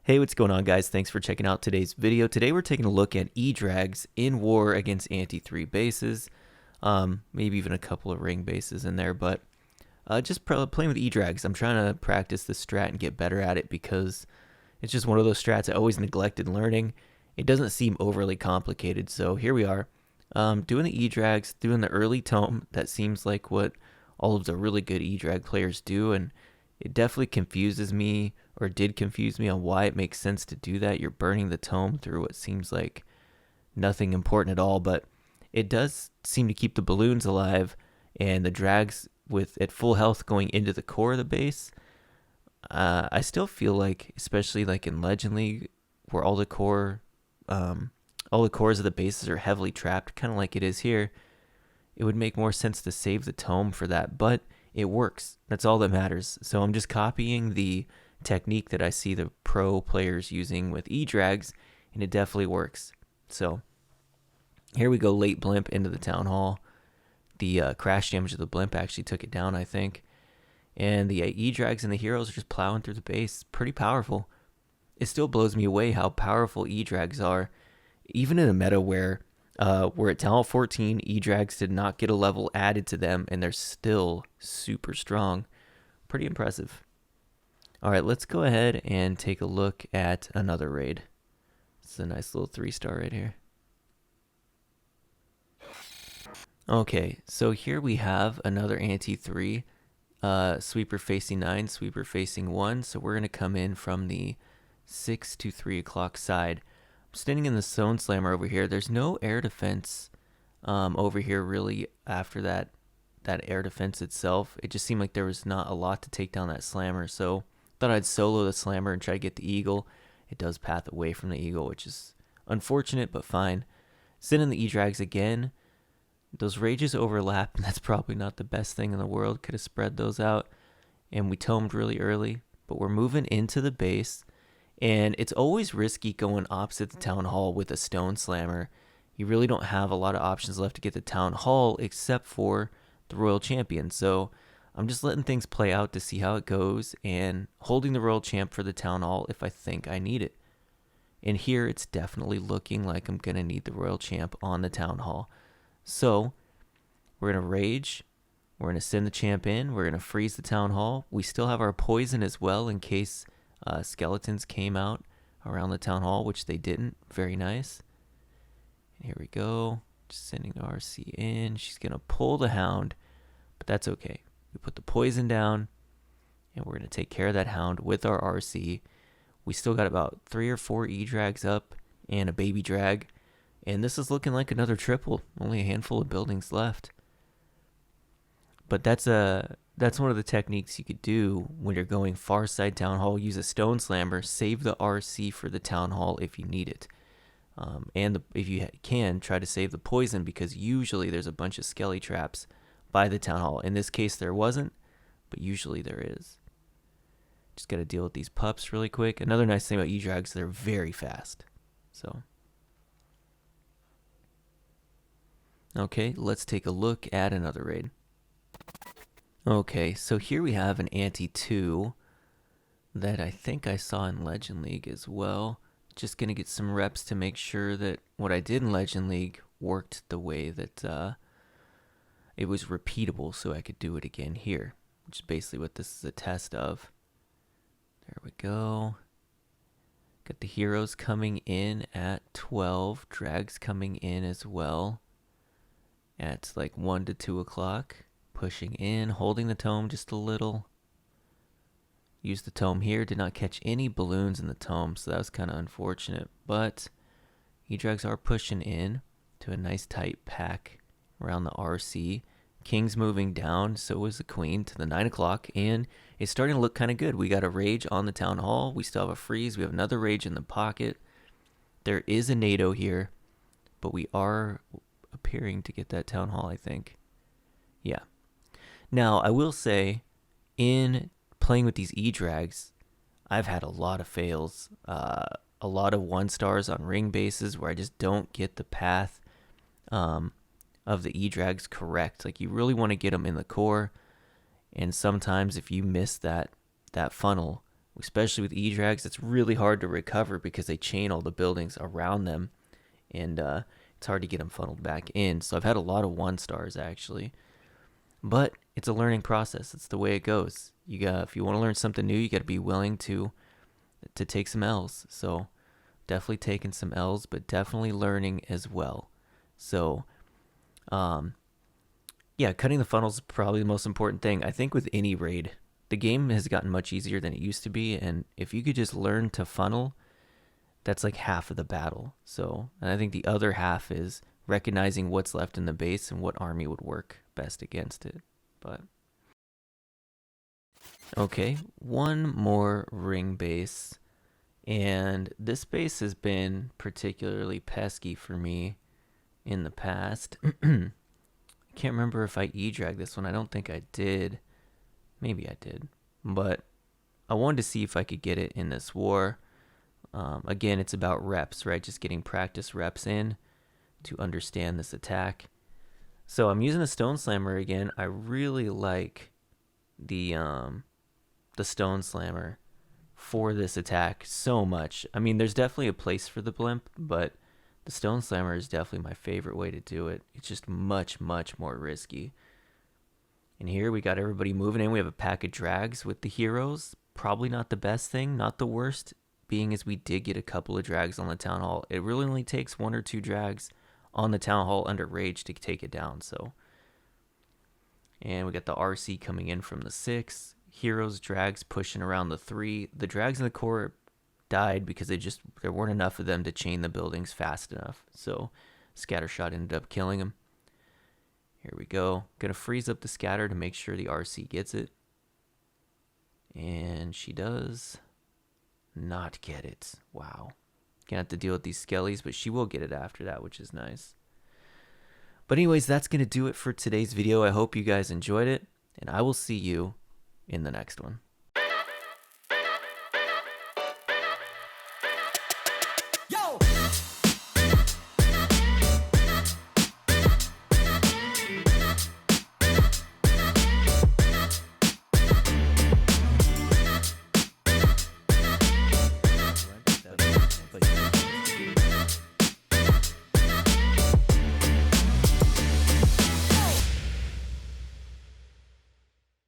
Hey, what's going on, guys? Thanks for checking out today's video. Today we're taking a look at Edrags in war against anti-3 bases. Maybe even a couple of ring bases in there, but just playing with Edrags. I'm trying to practice this strat and get better at it because it's just one of those strats I always neglected learning. It doesn't seem overly complicated, so here we are. Doing the Edrags, doing the early tome. That seems like what all of the really good Edrag players do, and it definitely confuses me, or did confuse me, on why it makes sense to do that. You're burning the tome through what seems like nothing important at all, but it does seem to keep the balloons alive and the drags with at full health going into the core of the base. I still feel like, especially like in Legend League, where all the cores of the bases are heavily trapped, kind of like it is here, it would make more sense to save the tome for that, but it works. That's all that matters. So I'm just copying the technique that I see the pro players using with Edrags, and it definitely works. So here we go, late blimp into the town hall. The crash damage of the blimp actually took it down, I think. And the Edrags and the heroes are just plowing through the base. Pretty powerful. It still blows me away how powerful Edrags are, even in a meta where we're at Town Hall 14. Edrags did not get a level added to them, and they're still super strong. Pretty impressive. All right, let's go ahead and take a look at another raid. It's a nice little 3-star right here. Okay, so here we have another anti-3. Sweeper facing 9, sweeper facing 1. So we're going to come in from the 6 to 3 o'clock side. I'm standing in the Stone Slammer over here. There's no air defense over here really after that air defense itself. It just seemed like there was not a lot to take down that Slammer. So thought I'd solo the Slammer and try to get the Eagle. It does path away from the Eagle, which is unfortunate, but fine. Sending the E-Drags again. Those rages overlap, and that's probably not the best thing in the world. Could have spread those out. And we tomed really early, but we're moving into the base. And it's always risky going opposite the Town Hall with a Stone Slammer. You really don't have a lot of options left to get the Town Hall except for the Royal Champion. So I'm just letting things play out to see how it goes and holding the Royal Champ for the Town Hall if I think I need it. And here it's definitely looking like I'm going to need the Royal Champ on the Town Hall. So we're going to rage. We're going to send the champ in. We're going to freeze the Town Hall. We still have our poison as well in case skeletons came out around the Town Hall, which they didn't. Very nice. And here we go. Just sending the RC in. She's going to pull the Hound, but that's okay. We put the poison down, and we're going to take care of that Hound with our RC. We still got about 3 or 4 E-Drags up and a baby drag. And this is looking like another triple. Only a handful of buildings left. But that's one of the techniques you could do when you're going far side Town Hall. Use a Stone Slammer. Save the RC for the Town Hall if you need it. If you can, try to save the poison, because usually there's a bunch of skelly traps by the Town Hall. In this case there wasn't, but usually there is. Just got to deal with these pups really quick. Another nice thing about E-Drags, they're very fast. So okay, let's take a look at another raid. Okay, so here we have an anti-2 that I think I saw in Legend League as well. Just going to get some reps to make sure that what I did in Legend League worked the way that it was repeatable, so I could do it again here, which is basically what this is a test of. There we go. Got the heroes coming in at 12, drags coming in as well at like 1 to 2 o'clock. Pushing in, holding the tome just a little. Used the tome here, did not catch any balloons in the tome, so that was kind of unfortunate. But E-Drags are pushing in to a nice tight pack around the RC. King's moving down, so is the Queen, to the 9 o'clock, and it's starting to look kind of good. We got a rage on the Town Hall. We still have a freeze. We have another rage in the pocket. There is a NATO here, but we are appearing to get that Town Hall, I think. Yeah. Now, I will say, in playing with these E-Drags, I've had a lot of fails. A lot of 1-stars on ring bases where I just don't get the path of the E-Drags correct. Like, you really want to get them in the core, and sometimes if you miss that funnel especially with Edrags, it's really hard to recover because they chain all the buildings around them, and it's hard to get them funneled back in. So I've had a lot of 1 stars actually, but it's a learning process. It's the way it goes. If you want to learn something new, you got to be willing to take some L's. So definitely taking some L's, but definitely learning as well. So um, yeah, cutting the funnels is probably the most important thing. I think with any raid, the game has gotten much easier than it used to be, and if you could just learn to funnel, that's like half of the battle. So, and I think the other half is recognizing what's left in the base and what army would work best against it. But okay, one more ring base, and this base has been particularly pesky for me in the past. Can't remember if I E-dragged this one. I don't think I did. Maybe I did. But I wanted to see if I could get it in this war. Again, it's about reps, right? Just getting practice reps in to understand this attack. So I'm using the Stone Slammer again. I really like the Stone Slammer for this attack so much. I mean, there's definitely a place for the blimp, but the Stone Slammer is definitely my favorite way to do it. It's just much, much more risky. And here we got everybody moving in. We have a pack of drags with the heroes. Probably not the best thing, not the worst, being as we did get a couple of drags on the town hall. It really only takes 1 or 2 drags on the town hall under rage to take it down. So, and we got the RC coming in from the 6. Heroes, drags pushing around the 3. The drags in the core died because there weren't enough of them to chain the buildings fast enough. So Scattershot ended up killing them. Here we go. Gonna freeze up the scatter to make sure the RC gets it. And she does not get it. Wow. Gonna have to deal with these skellies, but she will get it after that, which is nice. But anyways, that's gonna do it for today's video. I hope you guys enjoyed it, and I will see you in the next one.